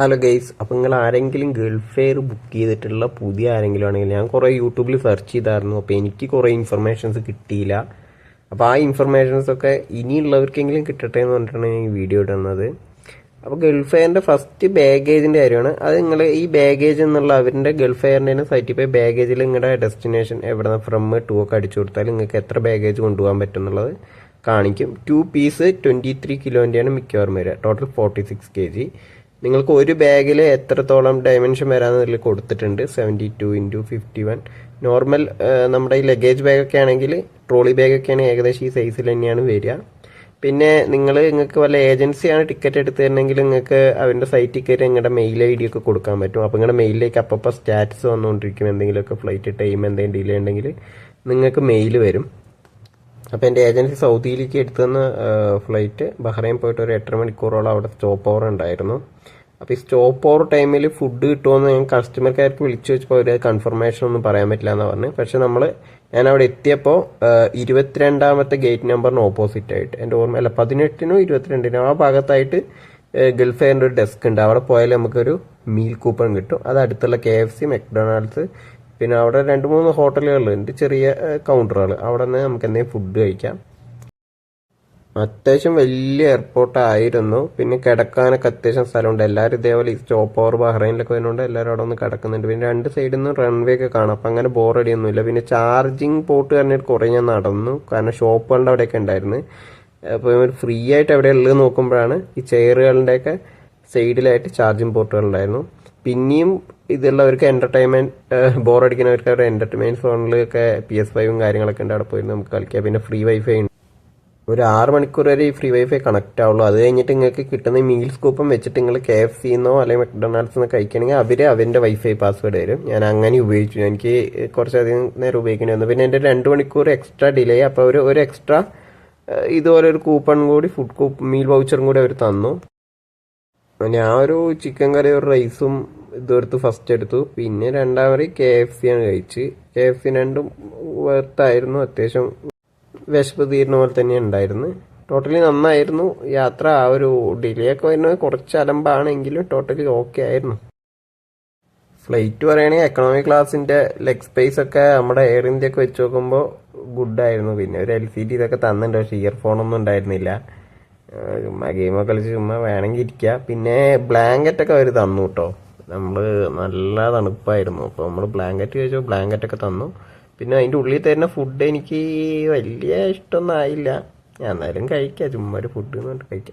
Hello guys, അപ്പോൾ നിങ്ങൾ ആരെങ്കിലും ഗൾഫ് എയർ ബുക്ക് ചെയ്തിട്ടുള്ള പുതിയ ആരെങ്കിലും ആണെങ്കിൽ ഞാൻ കുറേ യൂട്യൂബിൽ സെർച്ച് ചെയ്തായിരുന്നു. അപ്പോൾ എനിക്ക് കുറേ ഇൻഫർമേഷൻസ് കിട്ടിയില്ല. അപ്പോൾ ആ ഇൻഫർമേഷൻസൊക്കെ ഇനിയുള്ളവർക്കെങ്കിലും കിട്ടട്ടെ എന്ന് പറഞ്ഞിട്ടാണ് ഞാൻ ഈ വീഡിയോ ഇടുന്നത്. അപ്പോൾ ഗൾഫ് എയറിൻ്റെ ഫസ്റ്റ് ബാഗേജിൻ്റെ കാര്യമാണ്. അത് നിങ്ങൾ ഈ ബാഗേജ് എന്നുള്ള അവരുടെ ഗൾഫ് എയറിൻ്റെ സൈറ്റിൽ പോയി ബാഗേജിൽ നിങ്ങളുടെ ഡെസ്റ്റിനേഷൻ എവിടെ ഫ്രം ടു ഒക്കെ അടിച്ചു കൊടുത്താൽ നിങ്ങൾക്ക് എത്ര ബാഗേജ് കൊണ്ടുപോകാൻ പറ്റും എന്നുള്ളത് കാണിക്കും. 2 പീസ് 23 കിലോൻ്റെയാണ് മിക്കവാറും വരിക. Total 46 kg. നിങ്ങൾക്ക് ഒരു ബാഗിൽ എത്രത്തോളം ഡയമെൻഷൻ വരാമെന്നതിൽ കൊടുത്തിട്ടുണ്ട്. 72x51. നോർമൽ നമ്മുടെ ഈ ലഗേജ് ബാഗൊക്കെ ആണെങ്കിൽ, ട്രോളി ബാഗൊക്കെ ആണെങ്കിൽ ഏകദേശം ഈ സൈസിൽ തന്നെയാണ് വരിക. പിന്നെ നിങ്ങൾക്ക് വല്ല ഏജൻസിയാണ് ടിക്കറ്റ് എടുത്ത് തരണമെങ്കിൽ നിങ്ങൾക്ക് അവരുടെ സൈറ്റിൽ കയറി നിങ്ങളുടെ മെയിൽ ID ഒക്കെ കൊടുക്കാൻ പറ്റും. അപ്പോൾ നിങ്ങളുടെ മെയിലിലേക്ക് അപ്പോൾ സ്റ്റാറ്റസ് വന്നുകൊണ്ടിരിക്കും. എന്തെങ്കിലുമൊക്കെ ഫ്ലൈറ്റ് ടൈം എന്തെങ്കിലും ഡിലേ ഉണ്ടെങ്കിൽ നിങ്ങൾക്ക് മെയിൽ വരും. അപ്പോൾ എൻ്റെ ഏജൻസി സൗദിയിലേക്ക് എടുത്തുനിന്ന് ഫ്ലൈറ്റ് ബഹ്റൈൻ പോയിട്ട് ഒരു 8.5 മണിക്കൂറോളം അവിടെ സ്റ്റോപ്പ് ഓവർ ഉണ്ടായിരുന്നു. അപ്പോൾ ഈ സ്റ്റോപ്പ് ഓവർ ടൈമിൽ ഫുഡ് കിട്ടുമെന്ന് ഞാൻ കസ്റ്റമർ കെയർക്ക് വിളിച്ചു വെച്ചപ്പോൾ അവർ കൺഫർമേഷൻ ഒന്നും പറയാൻ പറ്റില്ല എന്ന് പറഞ്ഞു. പക്ഷെ ഞാൻ അവിടെ എത്തിയപ്പോൾ 22ാമത്തെ ഗേറ്റ് നമ്പറിന് ഓപ്പോസിറ്റ് ആയിട്ട്, എൻ്റെ ഓർമ്മ 18നോ 22നോ ആ ഭാഗത്തായിട്ട് ഗൾഫ് എയറിൻ്റെ ഒരു ഡെസ്ക് ഉണ്ട്. അവിടെ പോയാൽ നമുക്കൊരു മീൽ കൂപ്പൺ കിട്ടും. അത് അടുത്തുള്ള KFC, മെക്ഡൊണാൾഡ്സ്, പിന്നെ അവിടെ 2-3 ഹോട്ടലുകളുണ്ട്, ചെറിയ കൗണ്ടറുകൾ. അവിടെ നിന്ന് നമുക്ക് എന്തെങ്കിലും ഫുഡ് കഴിക്കാം. അത്യാവശ്യം വലിയ എയർപോർട്ടായിരുന്നു. പിന്നെ കിടക്കാനൊക്കെ അത്യാവശ്യം സ്ഥലമുണ്ട്. എല്ലാവരും ഇതേപോലെ ഈ സ്റ്റോപ്പ് ഓവർ ബഹ്റൈനിലൊക്കെ വരുന്നുണ്ട്. എല്ലാവരും അവിടെ ഒന്ന് കിടക്കുന്നുണ്ട്. പിന്നെ 2 സൈഡിൽ നിന്ന് റൺവേ ഒക്കെ കാണാം. അപ്പം അങ്ങനെ ബോറടിയൊന്നുമില്ല. പിന്നെ ചാർജിങ് പോർട്ട് പറഞ്ഞിട്ട് കുറേ ഞാൻ നടന്നു, കാരണം ഷോപ്പുകളുടെ അവിടെയൊക്കെ ഉണ്ടായിരുന്നു. അപ്പോൾ ഫ്രീ ആയിട്ട് എവിടെ ഉള്ളത് നോക്കുമ്പോഴാണ് ഈ ചെയറുകളുടെയൊക്കെ സൈഡിലായിട്ട് ചാർജിങ് പോർട്ടുകൾ ഉണ്ടായിരുന്നു. പിന്നെയും ഇതുള്ളവർക്ക് എൻ്റർടൈൻമെൻറ്റ് ബോറടിക്കുന്നവർക്ക് അവരുടെ എൻ്റർടൈൻമെൻറ്റ് ഫോണിലൊക്കെ PS5 കാര്യങ്ങളൊക്കെ ഉണ്ട്. അവിടെ പോയിരുന്നു നമുക്ക് കളിക്കാം. പിന്നെ ഫ്രീ വൈഫൈ ഉണ്ട്. ഒരു 6 മണിക്കൂർ വരെ ഈ ഫ്രീ വൈഫൈ കണക്റ്റ് ആവുള്ളൂ. അത് കഴിഞ്ഞിട്ട് നിങ്ങൾക്ക് കിട്ടുന്ന മീൽസ് കൂപ്പൺ വെച്ചിട്ട് നിങ്ങൾ KFCന്നോ അല്ലെങ്കിൽ മെക്ഡൊണാൾഡ്സിന്നോ കഴിക്കുകയാണെങ്കിൽ അവരുടെ വൈഫൈ പാസ്വേഡ് തരും. ഞാൻ അങ്ങനെ ഉപയോഗിച്ചു. എനിക്ക് കുറച്ചധികം നേരം ഉപയോഗിക്കേണ്ടി വന്നു. പിന്നെ എൻ്റെ 2 മണിക്കൂർ എക്സ്ട്രാ ഡിലേ. അപ്പോൾ ഒരു എക്സ്ട്രാ ഇതുപോലെ ഒരു കൂപ്പൺ കൂടി, മീൽ വൗച്ചറും കൂടി അവർ തന്നു. ഞാൻ ഒരു ചിക്കൻ കറി, ഒരു റൈസും ഇതെടുത്ത് ഫസ്റ്റ് എടുത്തു. പിന്നെ രണ്ടാമത് KFC ആണ് കഴിച്ച്. KFC രണ്ടും വർത്തായിരുന്നു. അത്യാവശ്യം വിശപ്പ് തീരുന്ന പോലെ തന്നെ ഉണ്ടായിരുന്നു. ടോട്ടലി നന്നായിരുന്നു യാത്ര. ആ ഒരു ഡിലേ ഒക്കെ വരുന്നത് കുറച്ച് അലമ്പാണെങ്കിലും ടോട്ടലി ഓക്കെ ആയിരുന്നു. ഫ്ലൈറ്റ് പറയുകയാണെങ്കിൽ എക്കണോമിക് ക്ലാസിൻ്റെ ലെഗ് സ്പേസ് ഒക്കെ നമ്മുടെ എയർ ഇന്ത്യ ഒക്കെ വെച്ച് നോക്കുമ്പോൾ ഗുഡായിരുന്നു. പിന്നെ ഒരു LCD ഇതൊക്കെ തന്നിട്ടുണ്ട്. പക്ഷേ ഇയർഫോണൊന്നും ഉണ്ടായിരുന്നില്ല. ചുമ്മാ ഗെയിമൊക്കെ കളിച്ച് ചുമ്മാ വേണമെങ്കിൽ ഇരിക്കുക. പിന്നെ ബ്ലാങ്കറ്റൊക്കെ അവർ തന്നു കേട്ടോ. നല്ല തണുപ്പായിരുന്നു. അപ്പോൾ നമ്മൾ ബ്ലാങ്കറ്റ് കഴിച്ചപ്പോൾ ബ്ലാങ്കറ്റൊക്കെ തന്നു. പിന്നെ അതിൻ്റെ ഉള്ളിൽ തരുന്ന ഫുഡ് എനിക്ക് വലിയ ഇഷ്ടമൊന്നും ആയില്ല. ഞാൻ എന്നാലും കഴിക്കാം, ചുമ്മാ ഒരു ഫുഡ് എന്ന് പറഞ്ഞിട്ട് കഴിക്കാം.